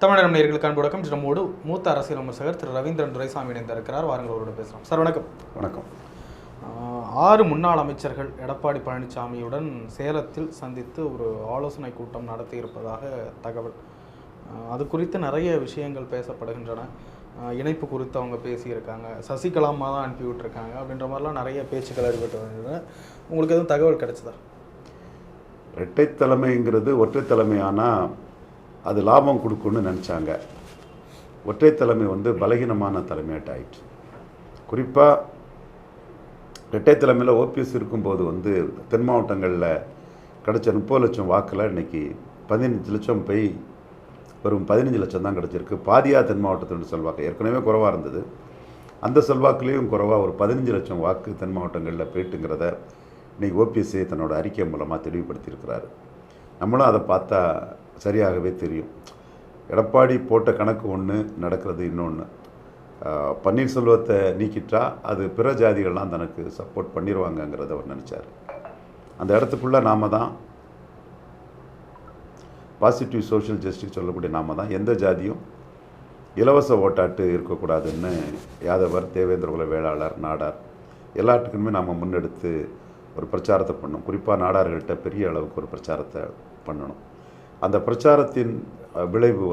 தமிழகம் நேயர்களுக்கு அன்புடன் நம்மோடு மூத்த அரசியல் விமர்சகர் திரு ரவீந்திரன் துரைசாமி இணைந்திருக்கிறார். வாருங்கள் அவரோட பேசலாம். சார் வணக்கம். வணக்கம். 6 முன்னாள் அமைச்சர்கள் எடப்பாடி பழனிசாமியுடன் சேலத்தில் சந்தித்து ஒரு ஆலோசனை கூட்டம் நடத்தி இருப்பதாக தகவல். அது குறித்து நிறைய விஷயங்கள் பேசப்படுகின்றன. இணைப்பு குறித்து அவங்க பேசியிருக்காங்க, சசிகலாமா தான் அனுப்பி விட்டுருக்காங்க அப்படின்ற மாதிரிலாம் நிறைய பேச்சுக்கள் ஏற்பட்டு வருகின்றன. உங்களுக்கு எதுவும் தகவல் கிடைச்சதா? இரட்டை தலைமைங்கிறது ஒற்றை தலைமையானால் அது லாபம் கொடுக்குன்னு நினச்சாங்க. ஒற்றை தலைமை பலகீனமான தலைமையாட்ட ஆயிடுச்சு. குறிப்பாக இரட்டை தலைமையில் ஓபிஎஸ் இருக்கும்போது தென் மாவட்டங்களில் கிடச்ச 30 லட்சம் வாக்கில் இன்றைக்கி 15 லட்சம் போய் வெறும் 15 லட்சம் தான் கிடச்சிருக்கு. பாதியாக தென் மாவட்டத்தினுடைய செல்வாக்கு ஏற்கனவே குறைவாக இருந்தது. அந்த செல்வாக்குலேயும் குறைவாக ஒரு 15 லட்சம் வாக்கு தென் மாவட்டங்களில் போயிட்டுங்கிறத இன்றைக்கி ஓபிஎஸ்ஸே தன்னோட அறிக்கை மூலமாக தெளிவுபடுத்தியிருக்கிறாரு. நம்மளும் அதை பார்த்தா சரியாகவே தெரியும். எடப்பாடி போட்ட கணக்கு ஒன்று, நடக்கிறது இன்னொன்று. பன்னீர்செல்வத்தை நீக்கிட்டா அது பிற ஜாதிகள்லாம் தனக்கு சப்போர்ட் பண்ணிடுவாங்கங்கிறத அவர் நினச்சார். அந்த இடத்துக்குள்ளே நாம் தான் பாசிட்டிவ் சோஷியல் ஜஸ்டிஸ் சொல்லக்கூடிய நாம் தான் எந்த ஜாதியும் இலவச ஓட்டாட்டு இருக்கக்கூடாதுன்னு யாதவர், தேவேந்திர குல வேளாளர், நாடார் எல்லாத்துக்குமே நாம் முன்னெடுத்து ஒரு பிரச்சாரத்தை பண்ணணும். குறிப்பாக நாடார்கள்ட்ட பெரிய அளவுக்கு ஒரு பிரச்சாரத்தை பண்ணணும். அந்த பிரச்சாரத்தின் விளைவு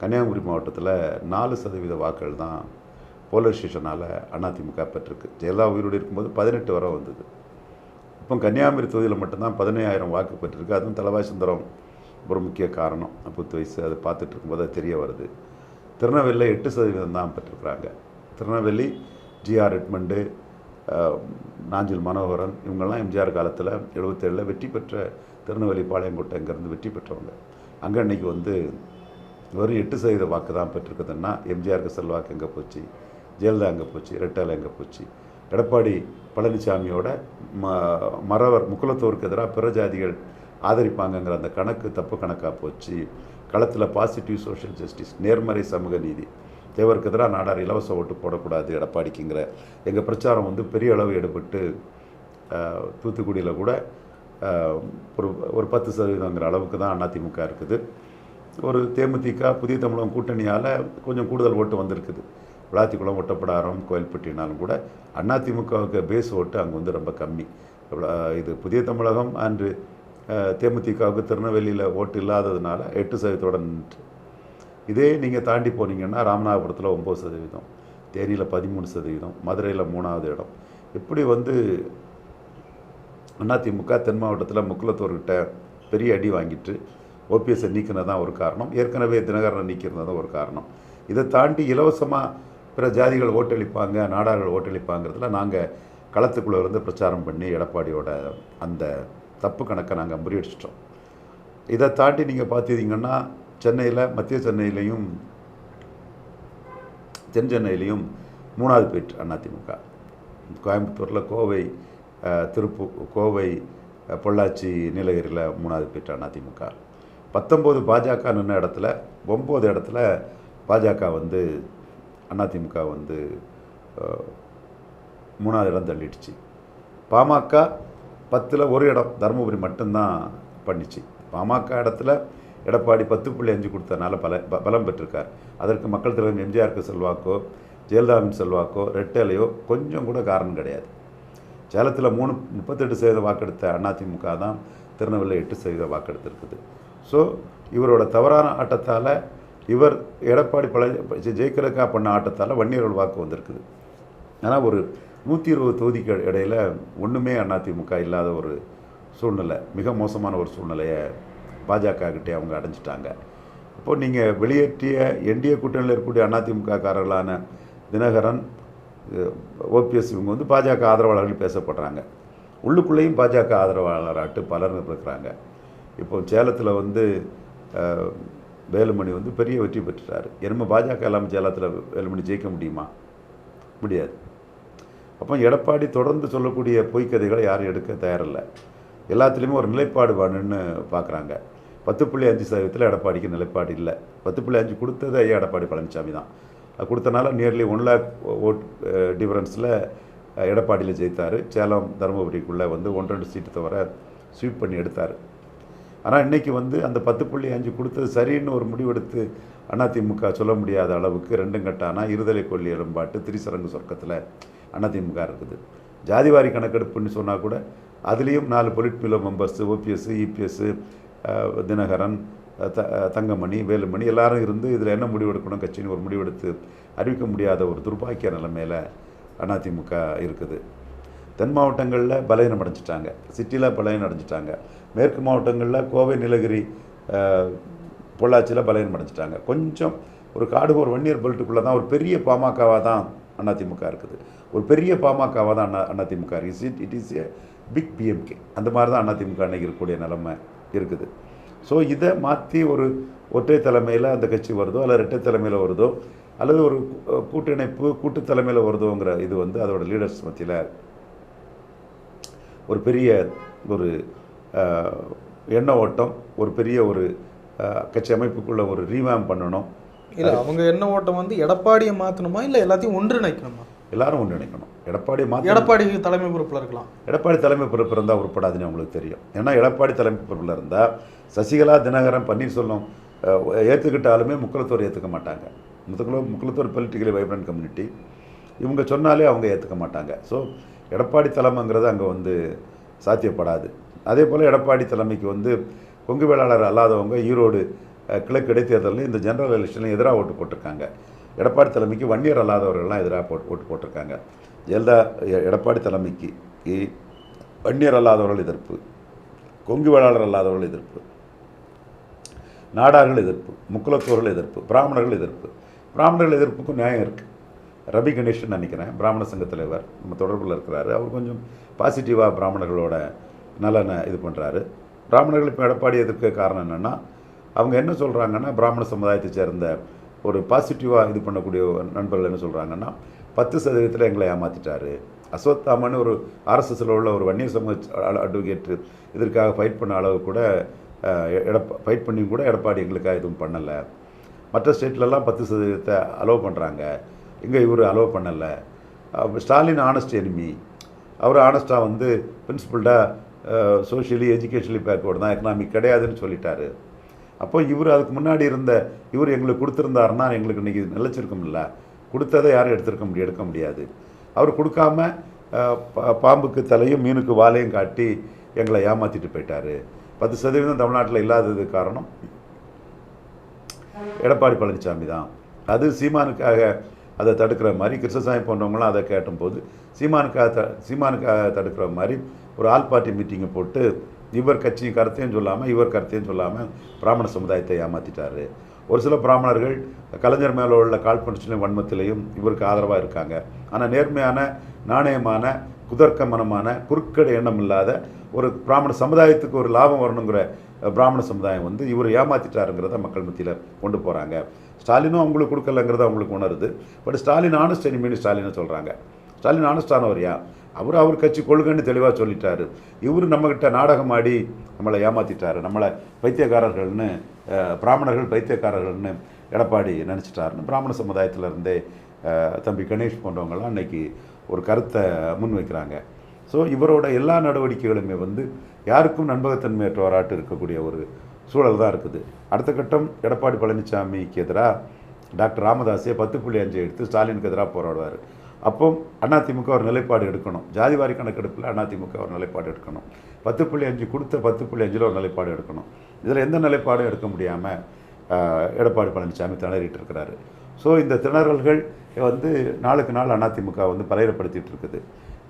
கன்னியாகுமரி மாவட்டத்தில் 4% வாக்குகள் தான் போலரைசேஷனால் அதிமுக பெற்றிருக்கு. ஜெயலலிதா உயிரோடு இருக்கும்போது 18 வரை வந்தது. இப்போ கன்னியாகுமரி தொகுதியில் மட்டும்தான் 15,000 வாக்கு பெற்றிருக்கு. அதுவும் தலவாய் சுந்தரம் ஒரு முக்கிய காரணம். 10 வயசு அது பார்த்துட்டு இருக்கும்போது அது தெரிய வருது. திருநெல்வேலியில் 8% தான் பெற்றிருக்கிறாங்க. திருநெல்வேலி, ஜிஆர் ரெட்மண்டு, நாஞ்சில் மனோகரன் இவங்கெல்லாம் எம்ஜிஆர் காலத்தில் 77 வெற்றி பெற்ற திருநெல்வேலி பாளையங்கோட்டை இங்கேருந்து வெற்றி பெற்றவங்க. அங்கே இன்றைக்கி வெறும் 8% வாக்கு தான் பெற்றிருக்குதுன்னா எம்ஜிஆருக்கு செல்வாக்கு எங்கே போச்சு, ஜெயலலிதா எங்கே போச்சு, ரெட்டாலை எங்கே போச்சு? எடப்பாடி பழனிசாமியோட மறவர் முக்குலத்தோருக்கு எதிராக பிற ஜாதிகள் ஆதரிப்பாங்கங்கிற அந்த கணக்கு தப்பு கணக்காக போச்சு. களத்தில் பாசிட்டிவ் சோஷியல் ஜஸ்டிஸ், நேர்மறை சமூக நீதி, தேவருக்கு எதிராக நாடார் இலவச ஓட்டு போடக்கூடாது எடப்பாடிக்குங்கிற எங்கள் பிரச்சாரம் பெரிய அளவு எடுபட்டு தூத்துக்குடியில் கூட ஒரு 10% அளவுக்கு தான் அதிமுக இருக்குது. ஒரு தேமுதிக புதிய தமிழகம் கூட்டணியால் கொஞ்சம் கூடுதல் ஓட்டு வந்திருக்குது. விளாத்திக்குளம், ஒட்டப்படாரம், கோயில்பட்டினாலும் கூட அதிமுகவுக்கு பேஸ் ஓட்டு அங்கே ரொம்ப கம்மி. இது புதிய தமிழகம் அன்று தேமுதிகவுக்கு திருநெல்வேலியில் ஓட்டு இல்லாததுனால 8% நின்று. இதே நீங்கள் தாண்டி போனீங்கன்னா ராமநாதபுரத்தில் 9%, தேனியில் 13%, மதுரையில் 3வது இடம். இப்படி அதிமுக தென் மாவட்டத்தில் முக்குலத்தோர்கிட்ட பெரிய அடி வாங்கிட்டு ஓபிஎஸ்ஸை நீக்கினதான் ஒரு காரணம். ஏற்கனவே தினகரனை நீக்கிறது தான் ஒரு காரணம். இதை தாண்டி இலவசமாக பிற ஜாதிகள் ஓட்டளிப்பாங்க, நாடார்கள் ஓட்டளிப்பாங்கிறதுல நாங்கள் களத்துக்குள்ளே பிரச்சாரம் பண்ணி எடப்பாடியோட அந்த தப்பு கணக்கை நாங்கள் முறியடிச்சிட்டோம். இதை தாண்டி நீங்கள் பார்த்தீங்கன்னா சென்னையில், மத்திய சென்னையிலையும் தென் சென்னையிலையும் 3வது போயிட்டு அதிமுக. கோயம்புத்தூரில், கோவை, கோவை, பொள்ளாச்சி, நீலகிரியில் 3வது போயிட்டு அதிமுக. 19 பாஜக நின்ன இடத்துல 9 இடத்துல பாஜக அதிமுக 3வது இடம் தள்ளிடுச்சு. பாமக 10ல் 1 இடம் தருமபுரி மட்டும்தான் பண்ணிச்சு. பாமக இடத்துல எடப்பாடி 10.5 கொடுத்ததுனால பலம் பெற்றிருக்கார். அதற்கு மக்கள் தலைவர் எம்ஜிஆருக்கு செல்வாக்கோ, ஜெயலலிதாவின் செல்வாக்கோ, ரெட்டலையோ கொஞ்சம் கூட காரணம் கிடையாது. சேலத்தில் 38% வாக்கெடுத்த அதிமுக தான் திருநெல்வேலியில் 8% வாக்கெடுத்திருக்குது. ஸோ இவரோட தவறான ஆட்டத்தால், இவர் எடப்பாடி ஜெயிக்கிறதுக்காக பண்ண ஆட்டத்தால் வன்னியர்கள் வாக்கு வந்திருக்குது. ஆனால் ஒரு 120 தொகுதிக்கு இடையில் ஒன்றுமே அதிமுக இல்லாத ஒரு சூழ்நிலை, மிக மோசமான ஒரு சூழ்நிலையை பாஜக கிட்டே அவங்க அடைஞ்சிட்டாங்க. அப்போது நீங்கள் வெளியேற்றிய என்டிஏ கூட்டணியில் இருக்கக்கூடிய அதிமுக காரர்களான தினகரன், ஓபிஎஸ் இவங்க பாஜக ஆதரவாளர்கள் பேசப்படுறாங்க. உள்ளுக்குள்ளேயும் பாஜக ஆதரவாளராட்டு பலர் இருக்கிறாங்க. இப்போ சேலத்தில் வேலுமணி பெரிய வெற்றி பெற்றுட்டார். என்னமோ பாஜக இல்லாமல் சேலத்தில் வேலுமணி ஜெயிக்க முடியுமா? முடியாது. அப்போ எடப்பாடி தொடர்ந்து சொல்லக்கூடிய பொய்க்கதைகளை யாரும் எடுக்க தயாரில்லை. எல்லாத்துலேயுமே ஒரு நிலைப்பாடு வேணும்னு பார்க்குறாங்க. 10.5% எடப்பாடிக்கு நிலைப்பாடு இல்லை. 10.5 கொடுத்தது ஐயா எடப்பாடி பழனிசாமி தான். அது கொடுத்தனால நியர்லி 1 lakh ஓட் டிஃபரன்ஸில் எடப்பாடியில் ஜெயித்தார். சேலம், தருமபுரிக்குள்ளே 1-2 சீட்டு தவிர ஸ்வீப் பண்ணி எடுத்தார். ஆனால் இன்றைக்கி வந்து அந்த 10.5 கொடுத்தது சரின்னு ஒரு முடிவெடுத்து அதிமுக சொல்ல முடியாத அளவுக்கு 2 கட்டானா இருதலை கொல்லி எலும்பாட்டு திரிசரங்கு சொர்க்கத்தில் அதிமுக இருக்குது. ஜாதிவாரி கணக்கெடுப்புன்னு சொன்னால் கூட அதுலேயும் 4 politburo members, OPS, EPS, Dinakaran, Thangamani, Velumani எல்லாரும் இருந்து இதில் என்ன முடிவெடுக்கணும் கட்சின்னு ஒரு முடிவெடுத்து அறிவிக்க முடியாத ஒரு துர்பாக்கிய நிலைமையில் அதிமுக இருக்குது. தென் மாவட்டங்களில் பலவீனம் அடைஞ்சிட்டாங்க, சிட்டியில் பலவீனம் அடைஞ்சிட்டாங்க, மேற்கு மாவட்டங்களில் கோவை, நீலகிரி, பொள்ளாச்சியில் பலவீனம் அடைஞ்சிட்டாங்க. கொஞ்சம் ஒரு காடு ஒரு வன்னியர் பெல்ட்டுக்குள்ளே தான் ஒரு பெரிய பாமகவாக தான் அதிமுக இருக்குது. ஒரு பெரிய பாமகவாக தான் அதிமுக இருக்குது. It is a big PMK. அந்த மாதிரி தான் அதிமுக அன்றைக்கி இருக்கக்கூடிய நிலைமை இருக்குது. ஸோ இதை மாற்றி ஒரு ஒற்றை தலைமையில் அந்த கட்சி வருதோ அல்லது இரட்டை தலைமையில் வருதோ அல்லது ஒரு கூட்டிணைப்பு கூட்டு தலைமையில் வருதோங்கிற இது வந்து அதோட லீடர்ஸ் மத்தியில் ஒரு பெரிய ஒரு எண்ண ஓட்டம், ஒரு பெரிய ஒரு கட்சி அமைப்புக்குள்ள ஒரு ரீவாம் பண்ணணும். இல்லை அவங்க எண்ண ஓட்டம் வந்து எடப்பாடியை மாற்றணுமா இல்லை எல்லாத்தையும் ஒன்றிணைக்கணுமா? எல்லாரும் ஒன்றிணைக்கணும். எடப்பாடி தலைமை பொறுப்பில் இருக்கலாம். எடப்பாடி தலைமை பொறுப்பு இருந்தால் உருப்படாதுன்னு அவங்களுக்கு தெரியும். ஏன்னா எடப்பாடி தலைமை பொறுப்பில் இருந்தால் சசிகலா, தினகரன், பன்னீர்செல்வம் ஏற்றுக்கிட்டாலுமே முக்குளத்தோர் ஏற்றுக்க மாட்டாங்க. Mukkulathor politically vibrant community. இவங்க சொன்னாலே அவங்க ஏற்றுக்க மாட்டாங்க. ஸோ எடப்பாடி தலைமைங்கிறது அங்கே வந்து சாத்தியப்படாது. அதே போல் எடப்பாடி தலைமைக்கு வந்து கொங்கு வேளாளர் அல்லாதவங்க ஈரோடு கிழக்கு இடைத்தேர்தலில் இந்த ஜெனரல் எலெக்ஷனில் எதிராக ஓட்டு போட்டிருக்காங்க. எடப்பாடி தலைமைக்கு வன்னியர் அல்லாதவர்கள்லாம் எதிராக ஓட்டு போட்டிருக்காங்க. எடப்பாடி தலைமைக்கு வன்னியர் அல்லாதவர்கள் எதிர்ப்பு, கொங்கு வேளாளர் அல்லாதவர்கள் எதிர்ப்பு, நாடார்கள் எதிர்ப்பு, முக்குலத்தோர்கள் எதிர்ப்பு, பிராமணர்கள் எதிர்ப்பு. பிராமணர்கள் எதிர்ப்புக்கும் நியாயம் இருக்குது. ரவி கணேஷன் நினைக்கிறேன், பிராமண சங்க தலைவர், நம்ம தொடர்பில் இருக்கிறாரு. அவர் கொஞ்சம் பாசிட்டிவாக பிராமணர்களோட நலனை இது பண்ணுறாரு. பிராமணர்கள் இப்போ எடப்பாடி எதிர்க்க காரணம் என்னென்னா, அவங்க என்ன சொல்கிறாங்கன்னா, பிராமண சமுதாயத்தை சேர்ந்த ஒரு பாசிட்டிவாக இது பண்ணக்கூடிய நண்பர்கள் என்ன சொல்கிறாங்கன்னா, 10% எங்களை ஏமாற்றிட்டாரு. அஸ்வத்தாமன்னு ஒரு ஆர்எஸ்எஸில் உள்ள ஒரு வன்னியர் சமூக அட்வொகேட்டு இதற்காக ஃபைட் பண்ண அளவு கூட ஃபைட் பண்ணி கூட எடப்பாடி எங்களுக்காக எதுவும் பண்ணலை. மற்ற ஸ்டேட்லலாம் 10% அலோவ் பண்ணுறாங்க, இங்கே இவர் அலோவ் பண்ணலை. Stalin honest enemy. அவர் ஆனஸ்ட்டாக வந்து பிரின்சிபல்டாக சோஷியலி எஜுகேஷனலி பேக்வேர்டு தான், எக்கனாமிக் கிடையாதுன்னு சொல்லிட்டாரு. அப்போ இவர் அதுக்கு முன்னாடி இருந்த இவர் எங்களுக்கு கொடுத்துருந்தாருன்னா எங்களுக்கு இன்றைக்கி நிலச்சிருக்கும்ல. கொடுத்ததை யாரும் எடுக்க முடியாது. அவர் கொடுக்காம பாம்புக்கு தலையும் மீனுக்கு வாலையும் காட்டி எங்களை ஏமாற்றிட்டு போயிட்டார். 10% தமிழ்நாட்டில் இல்லாதது காரணம் எடப்பாடி பழனிசாமி தான். அது சீமானுக்காக அதை தடுக்கிற மாதிரி கிருஷ்ணசாமி போன்றவங்களாம் அதை கேட்டும்போது சீமானுக்காக தடுக்கிற மாதிரி ஒரு ஆல் பார்ட்டி மீட்டிங்கை போட்டு இவர் கட்சி கருத்தையும் சொல்லாமல் இவர் கருத்தையும் சொல்லாமல் பிராமண சமுதாயத்தை ஏமாற்றிட்டார். ஒரு சில பிராமணர்கள் கலைஞர் மேலே உள்ள காழ்ப்புணர்ச்சியிலும் வன்மத்திலையும் இவருக்கு ஆதரவாக இருக்காங்க. ஆனால் நேர்மையான, நாணயமான, குதர்க்கமனமான, குறுக்கடை எண்ணம் இல்லாத ஒரு பிராமண சமுதாயத்துக்கு ஒரு லாபம் வரணுங்கிற பிராமண சமுதாயம் வந்து இவர் ஏமாற்றிட்டாருங்கிறத மக்கள் மத்தியில் கொண்டு போகிறாங்க. ஸ்டாலினும் அவங்களுக்கு கொடுக்கலங்கிறத அவங்களுக்கு உணருது. பட் ஸ்டாலின் ஆனஸ்ட் எனிமின்னு ஸ்டாலினை சொல்கிறாங்க. ஸ்டாலின் ஆனஸ்டானவரையா? அவர் கட்சி கொள்கைன்னு தெளிவாக சொல்லிட்டாரு. இவர் நம்மக்கிட்ட நாடகம் ஆடி நம்மளை ஏமாற்றிட்டாரு, நம்மளை பைத்தியக்காரர்கள்னு, பிராமணர்கள் பைத்தியக்காரர்கள்னு எடப்பாடி நினச்சிட்டாருன்னு பிராமண சமுதாயத்தில் இருந்தே தம்பி கணேஷ் போன்றவங்களாம் அன்றைக்கி ஒரு கருத்தை முன்வைக்கிறாங்க. ஸோ இவரோட எல்லா நடவடிக்கைகளுமே வந்து யாருக்கும் நண்பகத்தன்மையற்றவராட்டு இருக்கக்கூடிய ஒரு சூழல் தான் இருக்குது. அடுத்த கட்டம் எடப்பாடி பழனிசாமிக்கு எதிராக டாக்டர் ராமதாஸே 10.5 எடுத்து ஸ்டாலினுக்கு எதிராக போராடுவார். அப்போ அதிமுக ஒரு நிலைப்பாடு எடுக்கணும். ஜாதிவாரி கணக்கெடுப்பில் அதிமுக ஒரு நிலைப்பாடு எடுக்கணும். 10.5 கொடுத்த 10.5 ஒரு நிலைப்பாடு எடுக்கணும். இதில் எந்த நிலைப்பாடும் எடுக்க முடியாமல் எடப்பாடி பழனிசாமி திணறிட்டு இருக்கிறாரு. ஸோ இந்த திணறல்கள் வந்து நாளுக்கு நாள் அதிமுக வந்து பலவீனப்படுத்திட்டு இருக்குது.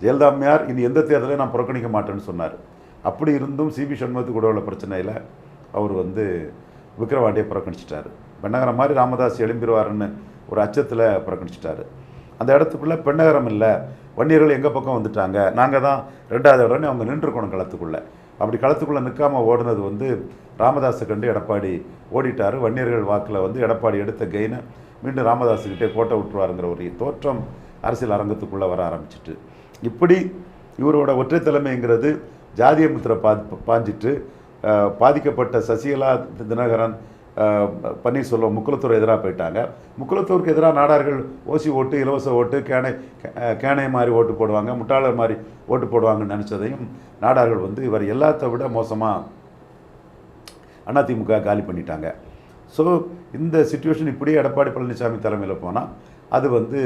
ஜெயலலிதா அம்மையார் இனி எந்த தேர்தலையும் நான் புறக்கணிக்க மாட்டேன்னு சொன்னார். அப்படி இருந்தும் சிபி சண்முகத்துக்கு கூட உள்ள பிரச்சனையில் அவர் வந்து விக்கிரவாண்டியை புறக்கணிச்சிட்டார். பெண்ணகரம் மாதிரி ராமதாஸ் எழும்பிடுவாருன்னு ஒரு அச்சத்தில் புறக்கணிச்சிட்டாரு. அந்த இடத்துக்குள்ளே பெண்ணகரம் இல்லை, வன்னியர்கள் எங்கள் பக்கம் வந்துட்டாங்க, நாங்கள் தான் 2வது இடம்னு அவங்க நின்றுக்கணும் களத்துக்குள்ளே. அப்படி களத்துக்குள்ளே நிற்காமல் ஓடுனது வந்து ராமதாஸை கண்டு எடப்பாடி ஓடிட்டார். வன்னியர்கள் வாக்கில் வந்து எடப்பாடி எடுத்த கெயினை மீண்டும் ராமதாஸுக்கிட்டே கோட்டை விட்டுருவாருங்கிற ஒரு தோற்றம் அரசியல் அரங்கத்துக்குள்ளே வர ஆரம்பிச்சிட்டு, இப்படி இவரோட ஒற்றை தலைமைங்கிறது ஜாதிய முத்திரை பாஞ்சிட்டு பாதிக்கப்பட்ட சசிகலா, தினகரன், பன்னீர்செல்வம் முக்குலத்தூர் எதிராக போயிட்டாங்க. முக்குலத்தூருக்கு எதிராக நாடார்கள் ஓசி ஓட்டு, இலவச ஓட்டு, கேனை மாதிரி ஓட்டு போடுவாங்க, முட்டாளர் மாதிரி ஓட்டு போடுவாங்கன்னு நினச்சதையும் நாடார்கள் வந்து இவர் எல்லாத்த விட மோசமாக அதிமுக காலி பண்ணிட்டாங்க. ஸோ இந்த சிச்சுவேஷன் இப்படியே எடப்பாடி பழனிசாமி தலைமையில் போனால் அது வந்து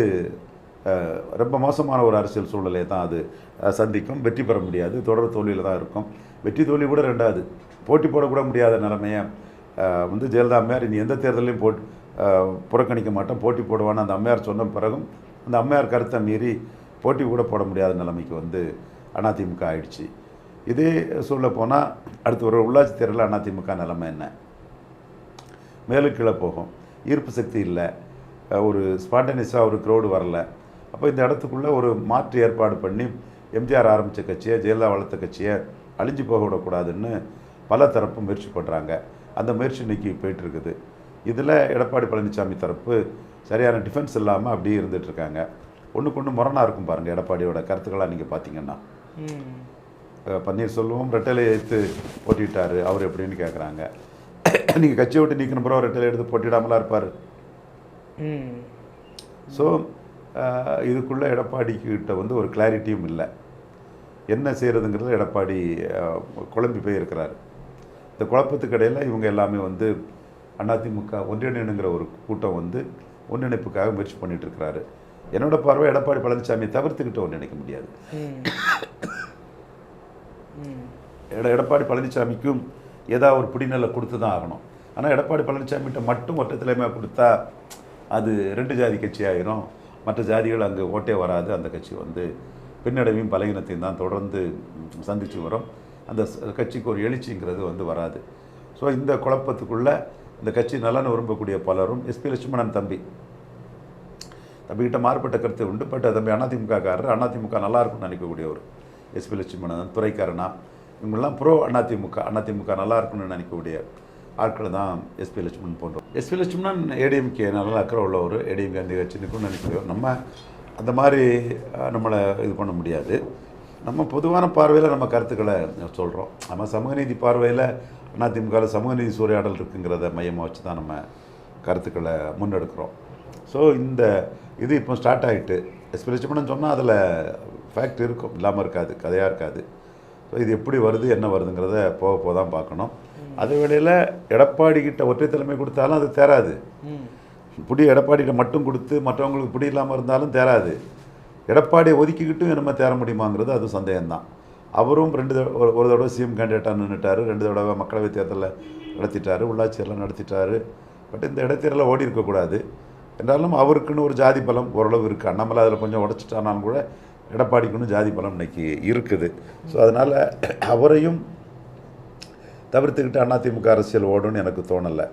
ரொம்ப மோசமான ஒரு அரசியல் சூழ்நிலையை தான் அது சந்திக்கும். வெற்றி பெற முடியாது, தொடர் தோல்வியில் தான் இருக்கும். வெற்றி தோல்வி கூட ரெண்டாவது, போட்டி போடக்கூட முடியாத நிலைமையை வந்து ஜெயலலிதா அம்மையார் இனி எந்த தேர்தலையும் புறக்கணிக்க மாட்டோம், போட்டி போடுவான்னு அந்த அம்மையார் சொன்ன பிறகும் அந்த அம்மையார் கருத்தை மீறி போட்டி கூட போட முடியாத நிலைமைக்கு வந்து அதிமுக ஆயிடுச்சு. இதே சொல்ல போனால் அடுத்து ஒரு உள்ளாட்சி தேர்தலில் அதிமுக நிலைமை என்ன? மேலும் கீழே போகும், ஈர்ப்பு சக்தி இல்லை, ஒரு ஸ்பான்டேனியஸாக ஒரு க்ரௌடு வரல. அப்போ இந்த இடத்துக்குள்ளே ஒரு மாற்று ஏற்பாடு பண்ணி எம்ஜிஆர் ஆரம்பித்த கட்சியை, ஜெயலலிதா வளர்த்த கட்சியை அழிஞ்சு போக விடக்கூடாதுன்னு பல தரப்பு முயற்சி பண்ணுறாங்க. அந்த முயற்சி இன்றைக்கி போயிட்டுருக்குது. இதில் எடப்பாடி பழனிசாமி தரப்பு சரியான டிஃபென்ஸ் இல்லாமல் அப்படியே இருந்துகிட்ருக்காங்க. ஒன்றுக்கு ஒன்று முரணாக இருக்கும் பாருங்கள். எடப்பாடியோட கருத்துக்களாக நீங்கள் பார்த்தீங்கன்னா, பன்னீர்செல்வம் ரெட்டலை எடுத்து போட்டிட்டார், அவர் எப்படின்னு கேட்குறாங்க. நீங்கள் கட்சியை விட்டு நீக்கின பிறகு ரெட்டலை எடுத்து போட்டிடாமலாம் இருப்பார். ஸோ இதுக்குள்ளே எடப்பாடிக்கிட்ட வந்து ஒரு கிளாரிட்டியும் இல்லை, என்ன செய்கிறதுங்கிறது எடப்பாடி குழம்பி போய் இருக்கிறார். இந்த குழப்பத்துக்கு இடையில் இவங்க எல்லாமே வந்து அதிமுக ஒன்றிணைங்கிற ஒரு கூட்டம் வந்து ஒன்றிணைப்புக்காக முயற்சி பண்ணிட்டு இருக்கிறாரு. என்னோட பார்வை எடப்பாடி பழனிசாமியை தவிர்த்துக்கிட்டு ஒன்றிணைக்க முடியாது. எடப்பாடி பழனிசாமிக்கும் ஏதாவது ஒரு பிடிநிலை கொடுத்து தான் ஆகணும். ஆனால் எடப்பாடி பழனிசாமிகிட்ட மட்டும் ஒற்றை தலைமையாக கொடுத்தா அது ரெண்டு ஜாதி கட்சி ஆகிரும், மற்ற ஜாதிகள் அங்கே ஓட்டே வராது. அந்த கட்சி வந்து பின்னடைவையும் பலகீனத்தையும் தான் தொடர்ந்து சந்தித்து வரும். அந்த கட்சிக்கு ஒரு எழுச்சிங்கிறது வந்து வராது. ஸோ இந்த குழப்பத்துக்குள்ளே இந்த கட்சி நலன் விரும்பக்கூடிய பலரும், எஸ்பி லட்சுமணன் தம்பிக்கிட்ட மாறுபட்ட கருத்து உண்டு. பட் தம்பி அதிமுகக்காரர், அதிமுக நல்லா இருக்கும்னு நினைக்கக்கூடியவர். எஸ்பி லட்சுமணன், துரைக்கரணா, இவங்கெல்லாம் ப்ரோ அதிமுக நல்லா இருக்கும்னு நினைக்கக்கூடிய ஆட்கள் தான் எஸ்பி லட்சுமணன் போன்றோம். எஸ்பி லட்சுமணன் ஏடிஎம்கே நல்லா அக்கறை உள்ளவர், ஏடிஎம்கே அந்த கட்சி நிற்கும்னு நினைக்கிறோம். நம்ம அந்த மாதிரி நம்மளை இது பண்ண முடியாது. நம்ம பொதுவான பார்வையில் நம்ம கருத்துக்களை சொல்கிறோம். நம்ம சமூக நீதி பார்வையில் அதிமுகவில் சமூக நீதி சூறையாடல் இருக்குங்கிறத மையமாக வச்சு தான் நம்ம கருத்துக்களை முன்னெடுக்கிறோம். ஸோ இந்த இது இப்போ ஸ்டார்ட் ஆகிட்டு எஸ்பி லட்சுமணன் சொன்னால் அதில் ஃபேக்ட் இருக்கும், இல்லாமல் இருக்காது, கதையாக இருக்காது. ஸோ இது எப்படி வருது என்ன வருதுங்கிறத போக தான் பார்க்கணும். அதே வேளையில் எடப்பாடிக்கிட்ட ஒற்றை தலைமை கொடுத்தாலும் அது தேராது. பிடி எடப்பாடிகிட்ட மட்டும் கொடுத்து மற்றவங்களுக்கு பிடி இல்லாமல் இருந்தாலும் தேராது. எடப்பாடியை ஒதுக்கிக்கிட்டும் நம்ம தேர முடியுமாங்கிறது அது சந்தேகம்தான். அவரும் ஒரு தடவை சிஎம் கேண்டிடேட்டாக நின்றுட்டார், 2 தடவை மக்களவைத் தேர்தலில் நடத்திட்டார், உள்ளாட்சியெல்லாம் நடத்திட்டார். பட் இந்த இடைத்தேர்தலில் ஓடி இருக்கக்கூடாது. என்றாலும் அவருக்குன்னு ஒரு ஜாதி பலம் ஓரளவு இருக்குது. அண்ணாமலை அதில் கொஞ்சம் உடச்சிட்டானாலும் கூட எடப்பாடிக்குன்னு ஜாதி பலம் இன்றைக்கி இருக்குது. ஸோ அதனால் அவரையும் தவிர்த்துக்கிட்டு அதிமுக அரசியல் ஓடுன்னு எனக்கு தோணலை.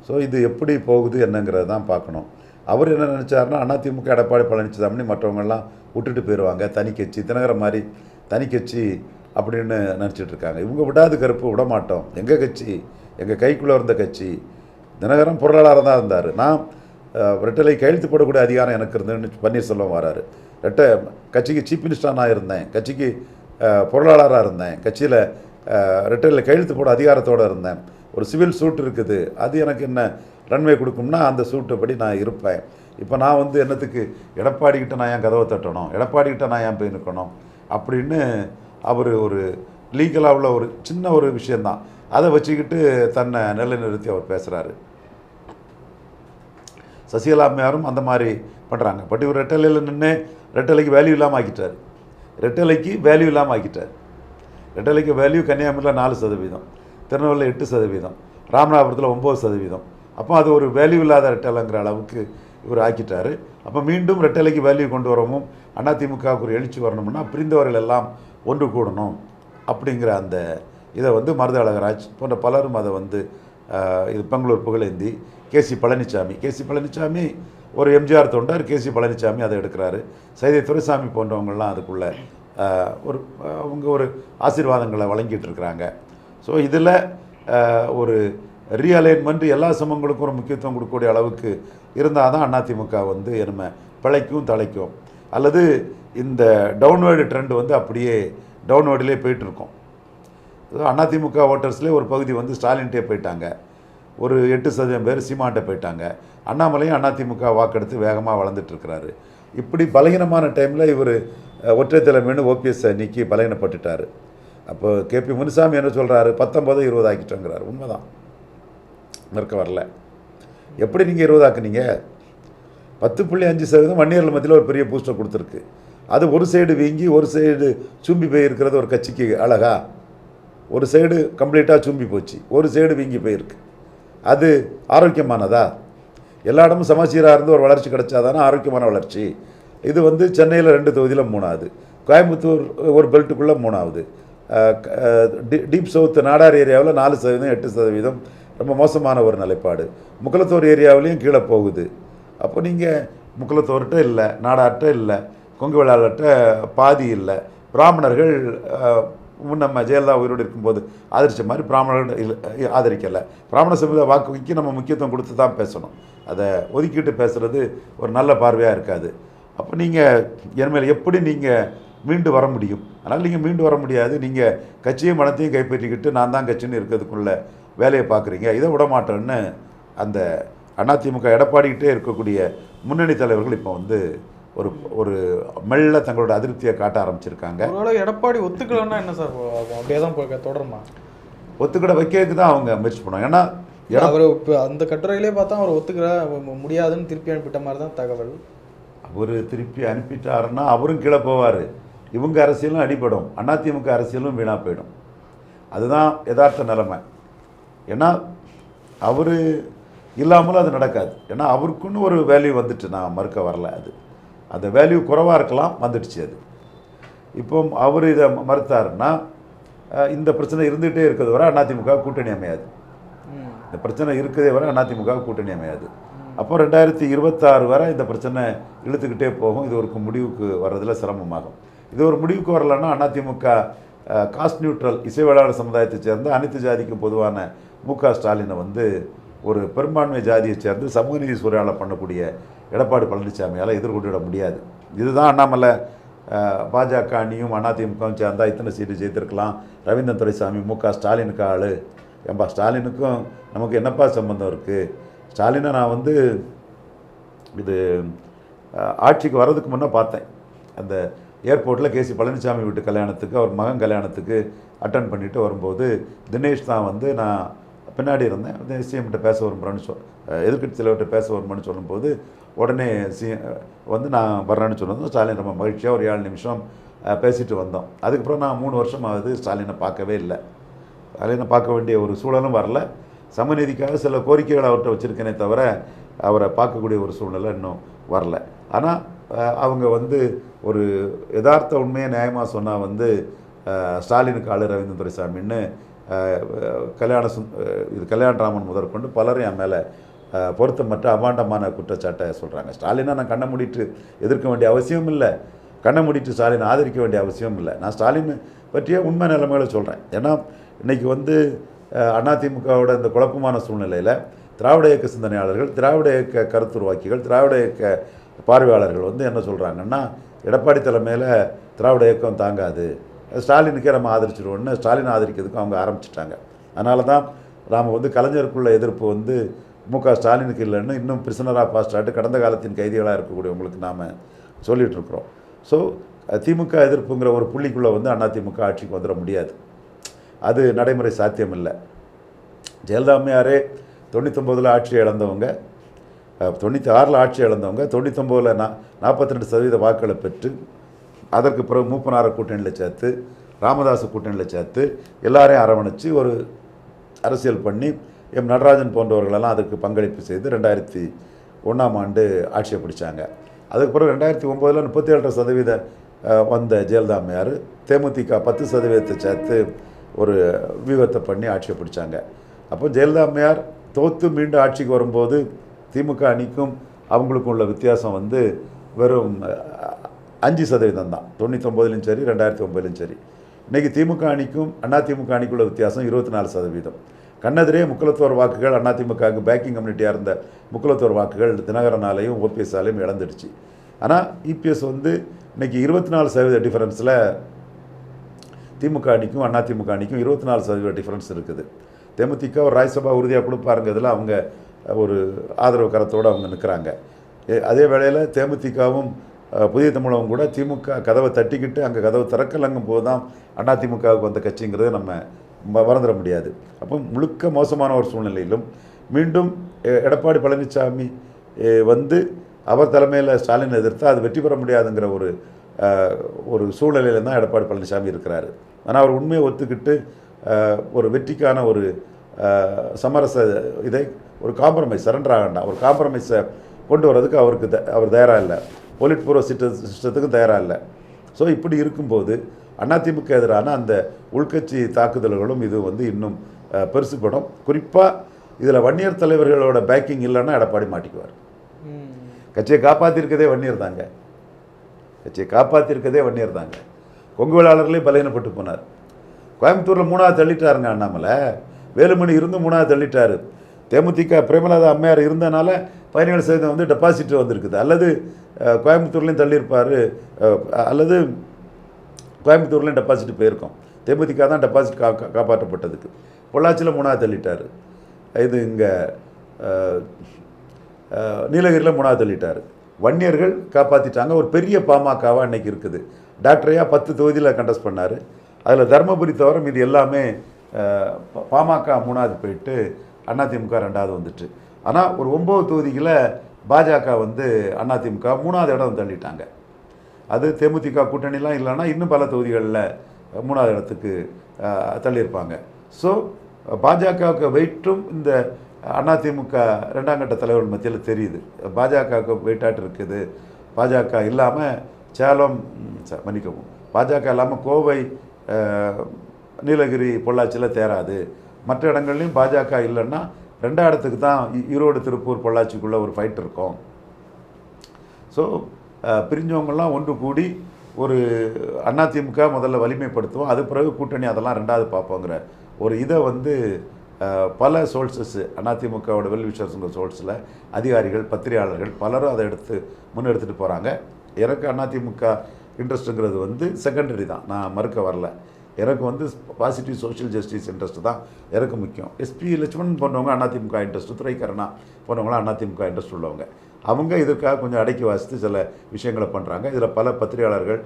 ஸோ இது எப்படி போகுது என்னங்கிறது தான் பார்க்கணும். அவர் என்ன நினச்சாருன்னா, அதிமுக எடப்பாடி பழனிசாமி மற்றவங்கெல்லாம் விட்டுட்டு போயிடுவாங்க, தனி கட்சி, தினகரன் மாதிரி தனி கட்சி அப்படின்னு நினச்சிட்ருக்காங்க. இவங்க விடாது கருப்பு விட மாட்டோம், எங்கள் கட்சி, எங்கள் கைக்குள்ளே இருந்த கட்சி. தினகரன் பொருளாளராக தான் இருந்தார். நான் ரெட்டலை கையெழுத்து போடக்கூடிய அதிகாரம் எனக்கு இருந்ததுன்னு பன்னீர்செல்வம் வராரு. கட்சிக்கு சீஃப் மினிஸ்டராக நான் இருந்தேன், கட்சிக்கு பொருளாளராக இருந்தேன், கட்சியில் ரெட்டலில் கையெழுத்து போட அதிகாரத்தோடு இருந்தேன். ஒரு சிவில் சூட் இருக்குது, அது எனக்கு என்ன ரன்வே கொடுக்கும்னா அந்த சூட்டை படி நான் இருப்பேன். இப்போ நான் வந்து என்னத்துக்கு எடப்பாடிக்கிட்ட நான் ஏன் கதவை தட்டணும், எடப்பாடிக்கிட்ட நான் ஏன் போய் நிற்கணும் அப்படின்னு அவர் ஒரு லீகலாக உள்ள ஒரு சின்ன ஒரு விஷயந்தான், அதை வச்சுக்கிட்டு தன்னை நிலைநிறுத்தி அவர் பேசுகிறாரு. சசிகலா அம்மையாரும் அந்த மாதிரி பண்ணுறாங்க. பட் இவர் ரெட்டலையில் நின்று ரெட்டலைக்கு வேல்யூ இல்லாமல் ஆக்கிட்டார். ரெட்டலைக்கு வேல்யூ கன்னியாகுமரியில் 4%, திருநெல்வேலியில் 8%, ராமநாதபுரத்தில் 9%. அப்போ அது ஒரு வேல்யூ இல்லாத ரெட்டலைங்கிற அளவுக்கு இவர் ஆக்கிட்டார். அப்போ மீண்டும் ரெட்டலைக்கு வேல்யூ கொண்டு வரவும் அதிமுகவுக்கு ஒரு எழுச்சி வரணும்னா பிரிந்தவர்கள் எல்லாம் ஒன்று கூடணும் அப்படிங்கிற அந்த இதை வந்து மருது அழகராஜ் போன்ற பலரும் அதை வந்து இது பெங்களூர் புகழேந்தி, கேசி பழனிசாமி ஒரு எம்ஜிஆர் தொண்டர், கேசி பழனிசாமி அதை எடுக்கிறாரு. சைதை துரைசாமி போன்றவங்கள்லாம் அதுக்குள்ளே அவங்க ஒரு ஆசீர்வாதங்களை வழங்கிட்டு இருக்கிறாங்க. ஸோ இதில் ஒரு ரீஅலைன்மெண்ட் எல்லா சமூகங்களுக்கும் ஒரு முக்கியத்துவம் கொடுக்கக்கூடிய அளவுக்கு இருந்தால் தான் அதிமுக வந்து நம்ம பிழைக்கும் தலைக்கும். அல்லது இந்த டவுன்வேர்டு ட்ரெண்ட் வந்து அப்படியே டவுன்வேர்டிலே போயிட்டுருக்கோம். அதிமுக ஓட்டர்ஸ்லேயே ஒரு பகுதி வந்து ஸ்டாலின்ட்டே போயிட்டாங்க, ஒரு 8% பேர் சீமான்ட்டே போயிட்டாங்க. அண்ணாமலையும் அதிமுக வாக்கெடுத்து வேகமாக வளர்ந்துட்டுருக்கிறாரு. இப்படி பலகீனமான டைமில் இவர் ஒற்றை தலைமைன்னு ஓபிஎஸ்ஸை நீக்கி பலகீனப்பட்டுட்டார். அப்போ கேபி முனுசாமி என்ன சொல்கிறாரு, 19 20 ஆக்கிட்டோங்கிறாரு. உண்மைதான், மறுக்க வரல. எப்படி நீங்கள் 20 ஆக்குனீங்க? 10.5% வன்னியர்கள் மத்தியில் ஒரு பெரிய பூஸ்டர் கொடுத்துருக்கு. அது ஒரு சைடு வீங்கி ஒரு சைடு சூம்பி போயிருக்கிறது ஒரு கட்சிக்கு அழகா? ஒரு சைடு கம்ப்ளீட்டாக சூம்பி போச்சு, ஒரு சைடு வீங்கி போயிருக்கு. அது ஆரோக்கியமானதா? எல்லா இடமும் சமச்சீராக இருந்து ஒரு வளர்ச்சி கிடைச்சாதானே ஆரோக்கியமான வளர்ச்சி. இது வந்து சென்னையில் 2 தொகுதியில் 3வது, கோயம்புத்தூர் ஒரு பெல்ட்டுக்குள்ளே 3வது, டீப் சவுத் நாடார் ஏரியாவில் 4% 8% ரொம்ப மோசமான ஒரு நிலைப்பாடு. முக்குளத்தூர் ஏரியாவிலையும் கீழே போகுது. அப்போ நீங்கள் முக்குளத்தோர்கிட்ட இல்லை, நாடார்கிட்ட இல்லை, கொங்கு வேளாளர்கிட்ட பாதி இல்லை. பிராமணர்கள் நம்ம ஜெயலலிதா உயிரோடு இருக்கும்போது ஆதரித்த மாதிரி பிராமணர்கள் ஆதரிக்கலை. பிராமண சமுதாய வாக்குக்கு நம்ம முக்கியத்துவம் கொடுத்து தான் பேசணும். அதை ஒதுக்கிட்டு பேசுகிறது ஒரு நல்ல பார்வையாக இருக்காது. அப்போ நீங்கள் என்மேல் எப்படி நீங்கள் மீண்டு வர முடியும்? அதனால் நீங்கள் மீண்டு வர முடியாது. நீங்கள் கட்சியும் மனத்தையும் கைப்பற்றிக்கிட்டு நான் தான் கட்சின்னு இருக்கிறதுக்குள்ள வேலையை பார்க்குறீங்க. இதை விட மாட்டேன்னு அந்த அதிமுக எடப்பாடிக்கிட்டே இருக்கக்கூடிய முன்னணி தலைவர்கள் இப்போ வந்து ஒரு ஒரு மெல்ல தங்களோட அதிருப்தியை காட்ட ஆரம்பிச்சிருக்காங்க. ஒருவேளை எடப்பாடி ஒத்துக்கலன்னா என்ன சார் ஆகும்? அப்படியே தான் தொடருமா? ஒத்துக்கிட வைக்கிறதுக்கு தான் அவங்க முயற்சி பண்ணுவாங்க. ஏன்னா அவர் இப்போ அந்த கட்டுரையிலே பார்த்தா அவர் ஒத்துக்கிற முடியாதுன்னு திருப்பி அனுப்பிட்ட மாதிரி தான் தகவல். அவர் திருப்பி அனுப்பிட்டாருன்னா அவரும் கீழே போவார், இவங்க அரசியலும் அடிபடும், அதிமுக அரசியலும் வீணாக போயிடும். அதுதான் யதார்த்த நிலைமை. ஏன்னா அவர் இல்லாமலும் அது நடக்காது. ஏன்னா அவருக்குன்னு ஒரு வேல்யூ வந்துட்டு, நான் மறுக்க வரல. அது அந்த வேல்யூ குறைவாக இருக்கலாம், வந்துடுச்சு. அது இப்போ அவர் இதை மறுத்தாருன்னா இந்த பிரச்சனை இருந்துகிட்டே இருக்கிறது வரை அதிமுக கூட்டணி அமையாது. இந்த பிரச்சனை இருக்கிறதே வரை அதிமுக கூட்டணி அமையாது. அப்போ 2026 வரை இந்த பிரச்சனை இழுத்துக்கிட்டே போகும். இது ஒரு முடிவுக்கு வர்றதில் சிரமமாகும். இது ஒரு முடிவுக்கு வரலன்னா அதிமுக காஸ்ட் நியூட்ரல் இசைவேளாளர் சமுதாயத்தை சேர்ந்த அனைத்து ஜாதிக்கும் பொதுவான மு.க. ஸ்டாலினை வந்து ஒரு பெரும்பான்மை ஜாதியை சேர்ந்து சமூக நீதி சூறையாடல் பண்ணக்கூடிய எடப்பாடி பழனிசாமியால் எதிர்கொண்டிட முடியாது. இதுதான் அண்ணாமலை பாஜக அணியும் அதிமுகவும் சேர்ந்தால் இத்தனை சீட்டு ஜெயித்திருக்கலாம், ரவீந்திரன் துரைசாமி மு.க. ஸ்டாலினுக்கு ஆள், ஏன்பா ஸ்டாலினுக்கும் நமக்கு என்னப்பா சம்பந்தம் இருக்குது? ஸ்டாலினை நான் வந்து இது ஆட்சிக்கு வர்றதுக்கு முன்னே பார்த்தேன். அந்த ஏர்போர்ட்டில் கேசி பழனிசாமி வீட்டு கல்யாணத்துக்கு அவர் மகன் கல்யாணத்துக்கு அட்டன் பண்ணிவிட்டு வரும்போது தினேஷ் தான் வந்து, நான் பின்னாடி இருந்தேன், சிஎம்கிட்ட பேச வரும்புறேன்னு எதிர்க்கட்சி தலைவர்கிட்ட பேச வரும்புறேன்னு சொல்லும்போது உடனே வந்து நான் வர்றேன்னு சொன்னதும் ஸ்டாலின் ரொம்ப மகிழ்ச்சியாக ஒரு 7 நிமிஷம் பேசிட்டு வந்தோம். அதுக்கப்புறம் நான் 3 வருஷம் ஆகுது ஸ்டாலினை பார்க்கவே இல்லை. ஸ்டாலினை பார்க்க வேண்டிய ஒரு சூழலும் வரல. சமநீதிக்காக சில கோரிக்கைகள் அவர்கிட்ட வச்சுருக்கேனே தவிர அவரை பார்க்கக்கூடிய ஒரு சூழ்நிலை இன்னும் வரல. ஆனால் அவங்க வந்து ஒரு யதார்த்த உண்மையை நியாயமாக சொன்னால் வந்து ஸ்டாலினுக்கு ஆளு ரவீந்திரன் துரைசாமின்னு கல்யாணராமன் முதற்கொண்டு பலரும் என் மேலே பொருத்தமற்ற அபாண்டமான குற்றச்சாட்டை சொல்கிறாங்க. ஸ்டாலினை நான் கண்ணை மூடிட்டு எதிர்க்க வேண்டிய அவசியம் இல்லை, கண்ணை மூடிட்டு ஸ்டாலினை ஆதரிக்க வேண்டிய அவசியம் இல்லை. நான் ஸ்டாலின் பற்றிய உண்மை நிலைமைகளை சொல்கிறேன். ஏன்னா இன்றைக்கி வந்து அதிமுகவோட இந்த குழப்பமான சூழ்நிலையில் திராவிட இயக்க சிந்தனையாளர்கள், திராவிட இயக்க கருத்துருவாக்கிகள், திராவிட இயக்க பார்வையாளர்கள் வந்து என்ன சொல்கிறாங்கன்னா, எடப்பாடி தலைமையில் திராவிட இயக்கம் தாங்காது, ஸ்டாலினுக்கே நம்ம ஆதரிச்சிடுவோன்னு ஸ்டாலின் ஆதரிக்கிறதுக்கு அவங்க ஆரம்பிச்சிட்டாங்க. அதனால தான் நாம் வந்து கலைஞருக்குள்ள எதிர்ப்பு வந்து மு.க. ஸ்டாலினுக்கு இல்லைன்னு இன்னும் பிரிசனராக பாஸ்டாட்டு கடந்த காலத்தின் கைதிகளாக இருக்கக்கூடியவங்களுக்கு நாம் சொல்லிகிட்ருக்குறோம். ஸோ திமுக எதிர்ப்புங்கிற ஒரு புள்ளிக்குள்ளே வந்து அதிமுக ஆட்சிக்கு வந்துட முடியாது. அது நடைமுறை சாத்தியம் இல்லை. ஜெயலலிதா அம்மையாரே 99 ஆட்சியை இழந்தவங்க, 96 ஆட்சி இழந்தவங்க, 99 42% வாக்குகளை பெற்று அதற்கு பிறகு மூப்பனார கூட்டணியில் சேர்த்து ராமதாஸ் கூட்டணியில் சேர்த்து எல்லாரையும் அரவணைச்சு ஒரு அரசியல் பண்ணி எம் நடராஜன் போன்றவர்களெல்லாம் அதுக்கு பங்களிப்பு செய்து 2001ஆம் ஆண்டு ஆட்சியை பிடிச்சாங்க. அதுக்கு பிறகு 2009 37% வந்த ஜெயலலிதா அம்மையார் தேமுதிக 10% சேர்த்து ஒரு வியூகத்தை பண்ணி ஆட்சியை பிடிச்சாங்க. அப்போ ஜெயலலிதா அம்மையார் தோற்று மீண்டும் ஆட்சிக்கு வரும்போது திமுக அணிக்கும் அவங்களுக்கும் உள்ள வித்தியாசம் வந்து வெறும் 5% தான். 99லும் சரி 2009லும் சரி. இன்றைக்கி திமுக அணிக்கும் அதிமுக அணிக்குள்ள வித்தியாசம் 24%. கண்ணெதிரே முக்குளத்தோர் வாக்குகள் அதிமுகவுக்கு பேக்கிங் கம்யூனிட்டியாக இருந்த முக்குளத்தோர் வாக்குகள் தினகரனாலையும் ஓபிஎஸ் ஆலையும் இழந்துடுச்சு. ஆனால் இபிஎஸ் வந்து இன்றைக்கி 24% டிஃபரன்ஸில் திமுக அணிக்கும் அதிமுக அணிக்கும் 24% டிஃபரன்ஸ் இருக்குது. தேமுதிக ஒரு ராஜ்யசபா உறுதியாக கொடுப்பாருங்கிறதுல அவங்க ஒரு ஆதரவு கரத்தோடு அவங்க நிற்கிறாங்க. அதே வேளையில் தேமுதிகவும் புதிய தமிழகம் கூட திமுக கதவை தட்டிக்கிட்டு அங்கே கதவை திறக்கலங்கும் போது தான் அதிமுகவுக்கு வந்த கட்சிங்கிறத நம்ம மறந்துட முடியாது. அப்போ முழுக்க மோசமான ஒரு சூழ்நிலையிலும் மீண்டும் எடப்பாடி பழனிசாமி வந்து அவர் தலைமையில் ஸ்டாலின் எதிர்த்து அது வெற்றி பெற முடியாதுங்கிற ஒரு சூழ்நிலையில் தான் எடப்பாடி பழனிசாமி இருக்கிறாரு. ஆனால் அவர் உண்மையை ஒத்துக்கிட்டு ஒரு வெற்றிக்கான ஒரு சமரச இதை ஒரு காம்ப்ரமைஸ் சரண்டர் ஆகண்டாம், ஒரு காம்ப்ரமைஸை கொண்டு வர்றதுக்கு அவர் தயாராக இல்லை, பொலிட் பூர்வ சிஸ்டத்துக்கும் தயாராக இல்லை. ஸோ இப்படி இருக்கும்போது அதிமுக எதிரான அந்த உள்கட்சி தாக்குதல்களும் இது வந்து இன்னும் பெருசுப்படும். குறிப்பாக இதில் வன்னியர் தலைவர்களோட பேக்கிங் இல்லைன்னா எடப்பாடி மாட்டிக்குவார். கட்சியை காப்பாற்றிருக்கதே வன்னியர் தாங்க, கட்சியை காப்பாற்றிருக்கதே வன்னியர் தாங்க. கொங்கு வேளாளர்களே பலகீனப்பட்டு போனார். கோயம்புத்தூரில் 3வது தள்ளிட்டாருங்க அண்ணாமலை. வேலுமணி இருந்தும் 3வது தள்ளிட்டார். தேமுதிக பிரேமலதா அம்மையார் இருந்தனால 17% வந்து டெபாசிட் வந்திருக்குது. அல்லது கோயம்புத்தூர்லேயும் தள்ளியிருப்பார், அல்லது கோயம்புத்தூர்லேயும் டெபாசிட் போயிருக்கோம். தேமுதிக தான் டெபாசிட் காப்பாற்றப்பட்டதுக்கு. பொள்ளாச்சியில் 3வது தள்ளிட்டார். இது இங்கே நீலகிரியில் 3வது தள்ளிட்டார். வன்னியர்கள் காப்பாற்றிட்டாங்க. ஒரு பெரிய பாமகவாக அன்னைக்கு இருக்குது. டாக்டரையா 10 தொகுதியில் கண்டஸ்ட் பண்ணார். அதில் தருமபுரி தவிர இது எல்லாமே பாமக 3வது போயிட்டு அதிமுக 2வது வந்துட்டு. ஆனால் ஒரு 9 தொகுதிகளை பாஜக வந்து அதிமுக 3வது இடம் தள்ளிட்டாங்க. அது தேமுதிக கூட்டணிலாம் இல்லைன்னா இன்னும் பல தொகுதிகளில் 3வது இடத்துக்கு தள்ளியிருப்பாங்க. ஸோ பாஜகவுக்கு வெயிட்டும் இந்த அதிமுக 2ஆம் கட்ட தலைவர்கள் மத்தியில் தெரியுது. பாஜகவுக்கு வெயிட்டாட்டு இருக்குது. பாஜக இல்லாமல் சேலம் மன்னிக்கவும், பாஜக இல்லாமல் கோவை, நீலகிரி, பொள்ளாச்சியில் தேராது. மற்ற இடங்கள்லையும் பாஜக இல்லைன்னா 2ஆம் இடத்துக்கு தான் ஈரோடு, திருப்பூர், பொள்ளாச்சிக்குள்ளே ஒரு ஃபைட் இருக்கும். ஸோ பிரிஞ்சவங்கள்லாம் ஒன்று கூடி ஒரு அதிமுக முதல்ல வலிமைப்படுத்துவோம், அது பிறகு கூட்டணி அதெல்லாம் 2வது பார்ப்போங்கிற ஒரு இதை வந்து பல சோர்ஸஸ் அதிமுகவோட வெல்விஷர்ஸுங்கிற சோர்ஸில் அதிகாரிகள், பத்திரிகையாளர்கள் பலரும் அதை முன்னெடுத்துட்டு போகிறாங்க. எனக்கு அதிமுக இன்ட்ரெஸ்ட்டுங்கிறது வந்து செகண்டரி தான், நான் மறுக்க வரல. எனக்கு வந்து பாசிட்டிவ் சோஷியல் ஜஸ்டிஸ் இன்ட்ரெஸ்ட் தான் எனக்கு முக்கியம். எஸ்பி லட்சுமணன் போன்றவங்க அதிமுக இன்ட்ரெஸ்ட், துரைக்கரணா போன்றவங்களாம் அதிமுக இன்ட்ரெஸ்ட் உள்ளவங்க. அவங்க இதற்காக கொஞ்சம் அடக்கி வாசித்து சில விஷயங்களை பண்ணுறாங்க. இதில் பல பத்திரிகையாளர்கள்,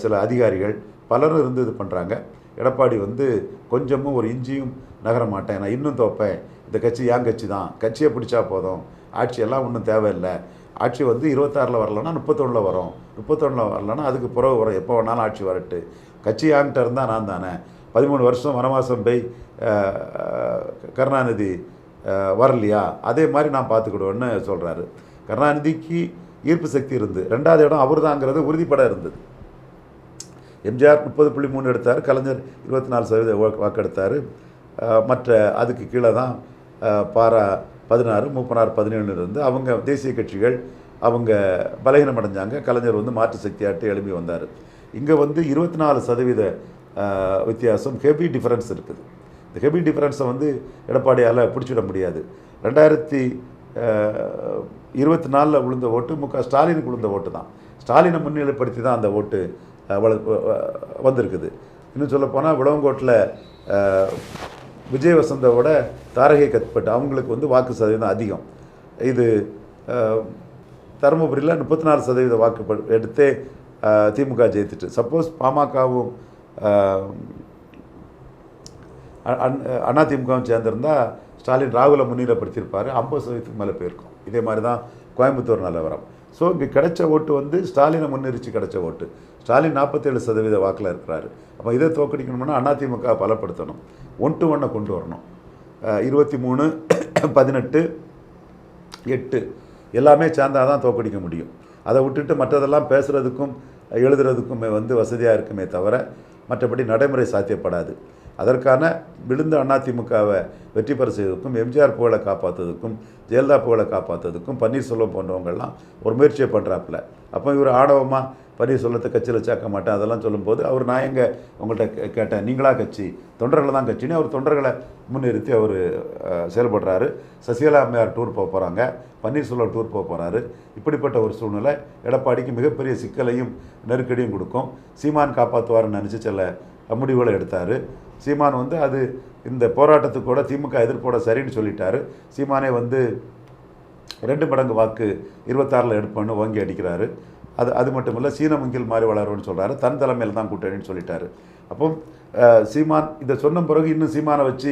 சில அதிகாரிகள் பலரும் இருந்து இது பண்ணுறாங்க. எடப்பாடி வந்து கொஞ்சமும் ஒரு இஞ்சியும் நகர மாட்டேன், நான் இன்னும் தோப்பேன், இந்த கட்சி என் கட்சி தான், கட்சியை பிடிச்சா போதும், ஆட்சியெல்லாம் ஒன்றும் தேவையில்லை, ஆட்சி வந்து 26 வரலன்னா 31 வரும், 31 வரலன்னா அதுக்கு பிறகு வரும், எப்போ வேணாலும் ஆட்சி வரட்டு, கட்சி யாங்கிட்ட இருந்தால் நான் தானே, 13 வருஷம் வனவாசம் போய் கருணாநிதி வரலையா, அதே மாதிரி நான் பார்த்துக்கிடுவேன்னு சொல்கிறாரு. கருணாநிதிக்கு ஈர்ப்பு சக்தி இருந்து 2வது இடம் அவர் தாங்கிறது உறுதிப்பட இருந்தது. எம்ஜிஆர் 30.3 எடுத்தார், கலைஞர் 24% வாக்கு எடுத்தார். மற்ற அதுக்கு கீழே தான் பாரா 16, மூப்பனார் 17 இருந்து அவங்க தேசிய கட்சிகள் அவங்க பலகீனம் அடைஞ்சாங்க. கலைஞர் வந்து மாற்று சக்தியாட்டு எழுப்பி வந்தார். இங்கே வந்து 24% வித்தியாசம், ஹெவி டிஃபரன்ஸ் இருக்குது. இந்த ஹெவி டிஃபரன்ஸை வந்து எடப்பாடியால் பிடிச்சிட முடியாது. 2024 விழுந்த ஓட்டு ஸ்டாலினுக்கு விழுந்த ஓட்டு தான். ஸ்டாலினை முன்னிலைப்படுத்தி தான் அந்த ஓட்டு வந்திருக்குது. இன்னும் சொல்லப்போனால் விளவங்கோட்டில் விஜய் வசந்தோட தாரகை கத்பட் அவங்களுக்கு வந்து வாக்கு சதவீதம் அதிகம். இது தருமபுரியில் 34% வாக்கு எடுத்தே திமுக ஜெயித்துட்டு. சப்போஸ் பாமகவும் அதிமுகவும் சேர்ந்திருந்தால் ஸ்டாலின் ராகுலை முன்னிலைப்படுத்தியிருப்பார், 50% மேலே போயிருக்கும். இதே மாதிரி தான் கோயம்புத்தூர் நிலவரம். ஸோ இங்கே கிடைச்ச ஓட்டு வந்து ஸ்டாலினை முன்னிறுத்தி கிடைச்ச ஓட்டு. ஸ்டாலின் 47% வாக்கில் இருக்கிறாரு. அப்போ இதை தோக்கடிக்கணும்னா அதிமுக பலப்படுத்தணும், 1-1 கொண்டு வரணும். 23, 18, 8 எல்லாமே சேர்ந்தால் தான் தோக்கடிக்க முடியும். அதை விட்டுட்டு மற்றதெல்லாம் பேசுகிறதுக்கும் எழுதுறதுக்குமே வந்து வசதியாக இருக்குமே தவிர மற்றபடி நடைமுறை சாத்தியப்படாது. அதற்கான விழுந்த அதிமுகவை வெற்றி பெற செய்வதற்கும், எம்ஜிஆர் புகழை காப்பாற்றுறதுக்கும், ஜெயலலிதா புகழை காப்பாற்றுறதுக்கும் பன்னீர்செல்வம் போன்றவங்கள்லாம் ஒரு முயற்சியை பண்ணுறாப்புல. அப்போ இவர் ஆணவமாக பன்னீர்செல்வத்தை கட்சியில் சேர்க்க மாட்டேன் அதெல்லாம் சொல்லும்போது அவர் நான் எங்கே உங்கள்கிட்ட கேட்டேன், நீங்களா கட்சி, தொண்டர்கள் தான் கட்சின்னு அவர் தொண்டர்களை முன்னிறுத்தி அவர் செயல்படுறாரு. சசிகலா அம்மையார் டூர் போக போகிறாங்க, பன்னீர்செல்வம் டூர் போக போகிறாரு. இப்படிப்பட்ட ஒரு சூழ்நிலை எடப்பாடிக்கு மிகப்பெரிய சிக்கலையும் நெருக்கடியும் கொடுக்கும். சீமான் காப்பாற்றுவார்னு நினச்சி சில முடிவுகளை எடுத்தார். சீமான் வந்து அது இந்த போராட்டத்துக்கு கூட திமுக எதிர்ப்போட சரின்னு சொல்லிட்டாரு. சீமானே வந்து 2 மடங்கு வாக்கு 26 எடுப்பேன்னு வாங்கி அடிக்கிறாரு. அது மட்டும் இல்லை சீன முங்கில் மாதிரி வளரும்னு சொல்கிறாரு. தன் தலைமையில் தான் கூட்டணின்னு சொல்லிட்டாரு. அப்போ சீமான் இதை சொன்ன பிறகு இன்னும் சீமானை வச்சு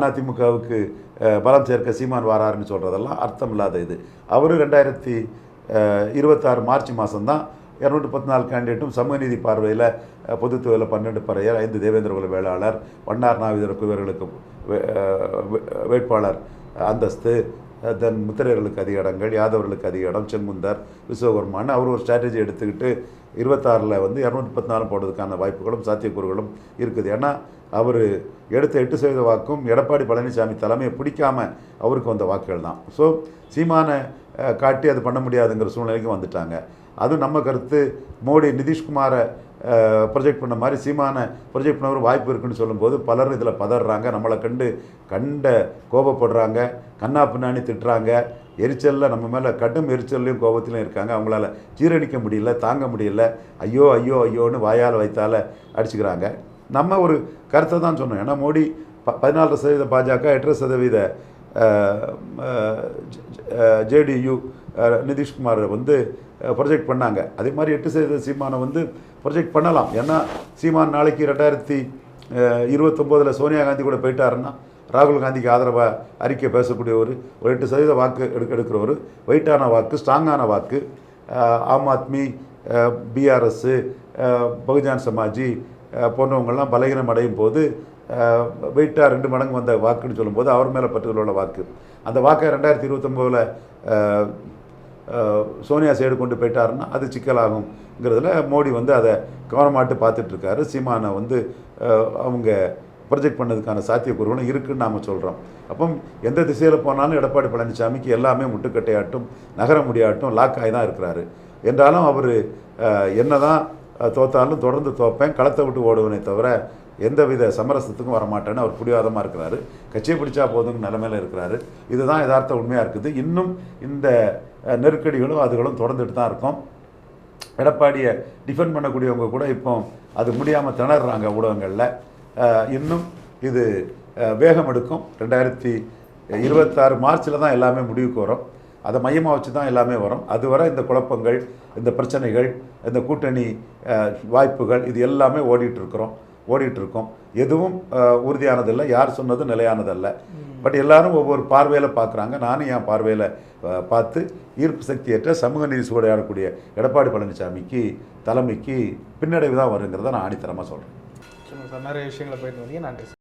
அதிமுகவுக்கு பலம் சேர்க்க சீமான் வாராருன்னு சொல்கிறதெல்லாம் அர்த்தம் இல்லாத இது. அவர் 2026 மார்ச் மாதம்தான் 214 கேண்டிடேட்டும் சமூக நீதி பார்வையில் பொதுத்துறையில் 12 பறையர், 5 தேவேந்திரகுல வேளாளர், வண்ணார் நாவிதர் இவர்களுக்கு வேட்பாளர் அந்தஸ்து, தென் முத்திரையர்களுக்கு அதிக இடங்கள், யாதவர்களுக்கு அதிக இடம், செங்குந்தர், விஸ்வகர்மான்னு அவர் ஒரு ஸ்ட்ராட்டஜி எடுத்துக்கிட்டு 26 வந்து 214 போடுறதுக்கான வாய்ப்புகளும் சாத்தியக்கூறுகளும் இருக்குது. ஏன்னா அவர் எடுத்த 8% வாக்கும் எடப்பாடி பழனிசாமி தலைமையை பிடிக்காம அவருக்கு வந்த வாக்குகள் தான். ஸோ சீமானை காட்டி அது பண்ண முடியாதுங்கிற சூழ்நிலைக்கு வந்துட்டாங்க. அதுவும் நம்ம கருத்து மோடி நிதிஷ்குமாரை ப்ரொஜெக்ட் பண்ண மாதிரி சீமானை ப்ரொஜெக்ட் பண்ண ஒரு வாய்ப்பு இருக்குன்னு சொல்லும்போது பலரும் இதில் பதறாங்க, நம்மளை கண்ட கோபப்படுறாங்க, கண்ணா பின்னாடி திட்டுறாங்க, எரிச்சலில் நம்ம மேலே கடும் எரிச்சல்லையும் கோபத்திலையும் இருக்காங்க. அவங்களால ஜீரணிக்க முடியல, தாங்க முடியல, ஐயோ ஐயோ ஐயோன்னு வாயால் வைத்தால அடிச்சுக்கிறாங்க. நம்ம ஒரு கருத்தை தான் சொன்னோம். ஏன்னா மோடி 14% பாஜக, 8% ஜேடியு நிதிஷ்குமார் வந்து ப்ரொஜெக்ட் பண்ணாங்க. அதே மாதிரி 8% சீமானை வந்து ப்ரொஜெக்ட் பண்ணலாம். ஏன்னா சீமான் நாளைக்கு 2029 சோனியா காந்தி கூட போயிட்டாருன்னா ராகுல் காந்திக்கு ஆதரவாக அறிக்கை பேசக்கூடிய ஒரு 8% வாக்கு எடுக்கிறவர், வெயிட்டான வாக்கு, ஸ்ட்ராங்கான வாக்கு, ஆம் ஆத்மி, பிஆர்எஸ், பகுஜன் சமாஜி போன்றவங்கள்லாம் பலகீனம் அடையும் போது வெயிட்டாக 2 மடங்கு வந்த வாக்குன்னு சொல்லும்போது அவர் மேலே பற்றுதல் உள்ள வாக்கு. அந்த வாக்கை 2029 சோனியா சைடு கொண்டு போயிட்டாருன்னா அது சிக்கலாகுங்கிறதுல மோடி வந்து அதை கவனமாட்டு பார்த்துட்ருக்காரு. சீமானை வந்து அவங்க ப்ரொஜெக்ட் பண்ணதுக்கான சாத்தியக்கூறுகளும் இருக்குதுன்னு நாம் சொல்கிறோம். அப்போ எந்த திசையில் போனாலும் எடப்பாடி பழனிசாமிக்கு எல்லாமே முட்டுக்கட்டையாட்டும், நகர முடியாட்டும், லாக் ஆகி தான் இருக்கிறாரு. என்றாலும் அவர் என்ன தான் தோத்தாலும் தொடர்ந்து தோப்பேன், களத்தை விட்டு ஓடுவனே தவிர எந்தவித சமரசத்துக்கும் வரமாட்டேன்னு அவர் பிடிவாதமாக இருக்கிறாரு. கட்சியை பிடிச்சா போதுங்க நிலைமையில் இருக்கிறாரு. இதுதான் யதார்த்த உண்மையாக இருக்குது. இன்னும் இந்த நெருக்கடிகளும் அதுகளும் தொடர்ந்துட்டு தான் இருக்கும். எடப்பாடியை டிஃபெண்ட் பண்ணக்கூடியவங்க கூட இப்போ அது முடியாமல் திணறாங்க ஊடகங்களில். இன்னும் இது வேகம் எடுக்கும். 2026 மார்ச்சில் தான் எல்லாமே முடிவுக்கு வரும். அதை மையமாக வச்சு தான் எல்லாமே வரும். அதுவரை இந்த குழப்பங்கள், இந்த பிரச்சனைகள், இந்த கூட்டணி வாய்ப்புகள் இது எல்லாமே ஓடிட்டுருக்கோம். எதுவும் உறுதியானதில்லை, யார் சொன்னதும் நிலையானதல்ல. பட் எல்லாரும் ஒவ்வொரு பார்வையில் பார்க்குறாங்க. நானும் என் பார்வையில் பார்த்து ஈர்ப்பு சக்தியற்ற சமூக நீதி சூடையாடக்கூடிய எடப்பாடி பழனிசாமிக்கு தலைமைக்கு பின்னடைவு தான் வருங்கிறத நான் ஆணித்தரமாக சொல்கிறேன். நிறைய விஷயங்களை போயிட்டு வந்தீங்க. நன்றி.